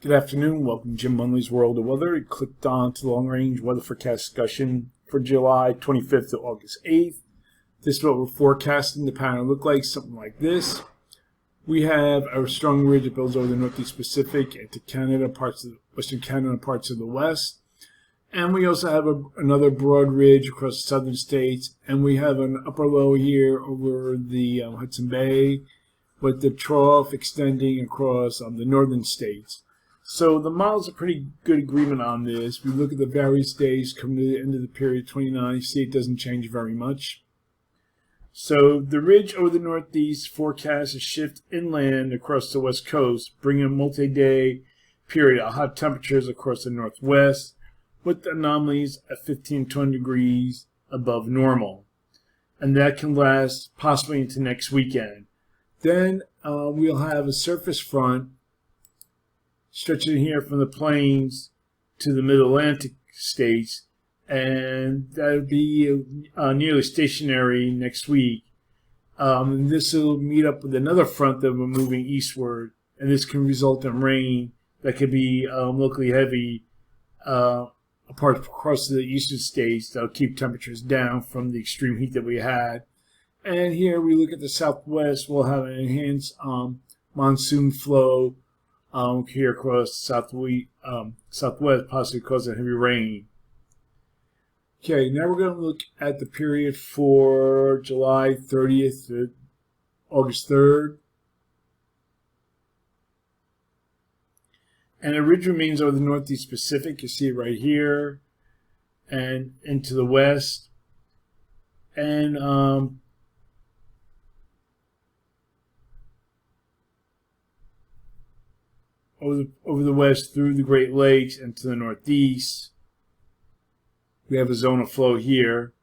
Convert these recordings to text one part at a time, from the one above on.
Good afternoon. Welcome to Jim Munley's World of Weather. You clicked on to the long-range weather forecast discussion for July 25th to August 8th. This is what we're forecasting the pattern look like, something like this. We have a strong ridge that builds over the Northeast Pacific into Canada, parts of Western Canada, and parts of the West. And we also have another broad ridge across the southern states. And we have an upper low here over the Hudson Bay, with the trough extending across the northern states. So the model's a pretty good agreement on this. We look at the various days coming to the end of the period 29. You see it doesn't change very much. So the ridge over the northeast forecasts a shift inland across the west coast, bringing a multi-day period of hot temperatures across the northwest, with anomalies at 15 to 20 degrees above normal. And that can last possibly into next weekend. Then we'll have a surface front stretching here from the plains to the mid-Atlantic states, and that would be nearly stationary next week. This will meet up with another front that will be moving eastward, and this can result in rain that could be locally heavy across the eastern states. That'll keep temperatures down from the extreme heat that we had. And here we look at the southwest. We'll have an enhanced monsoon flow here across the southwest, possibly causing heavy rain. Okay, now we're going to look at the period for July 30th to August 3rd. And the ridge remains over the Northeast Pacific. You see it right here, and into the west. And over the west through the Great Lakes and to the northeast. We have a zone of flow here,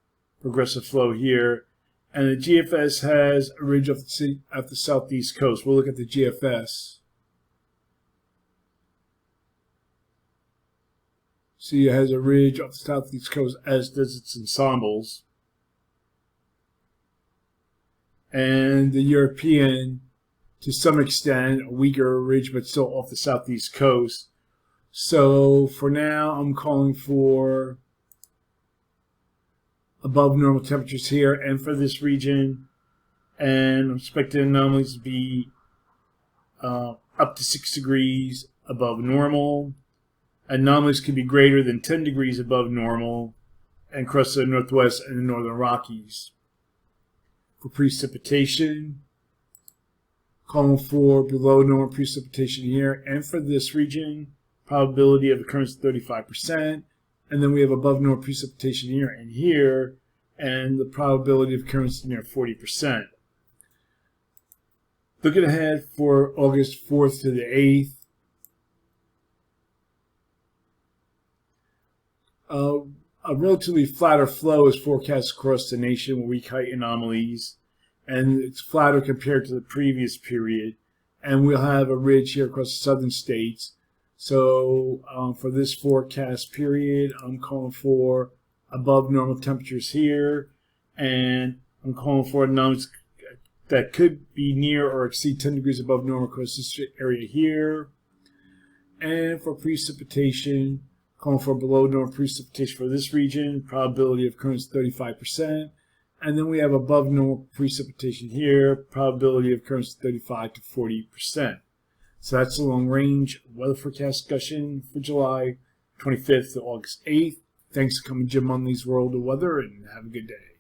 progressive flow here, and the GFS has a ridge off the southeast coast. We'll look at the GFS. See, it has a ridge off the southeast coast, as does its ensembles. And the European, to some extent, a weaker ridge, but still off the southeast coast. So for now, I'm calling for above normal temperatures here and for this region, and I'm expecting anomalies to be up to 6 degrees above normal. Anomalies can be greater than 10 degrees above normal and across the northwest and the northern Rockies. For precipitation, calling for below normal precipitation here, and for this region, probability of occurrence 35%, and then we have above normal precipitation here and here, and the probability of occurrence near 40%. Looking ahead for August 4th to the 8th, a relatively flatter flow is forecast across the nation with weak height anomalies, and it's flatter compared to the previous period. And we'll have a ridge here across the southern states. So for this forecast period, I'm calling for above normal temperatures here, and I'm calling for anomalies that could be near or exceed 10 degrees above normal across this area here. And for precipitation, calling for below normal precipitation for this region, probability of occurrence 35%. And then we have above normal precipitation here, probability of occurrence 35 to 40%. So that's the long range weather forecast discussion for July 25th to August 8th. Thanks for coming to Jim Munley's World of Weather, and have a good day.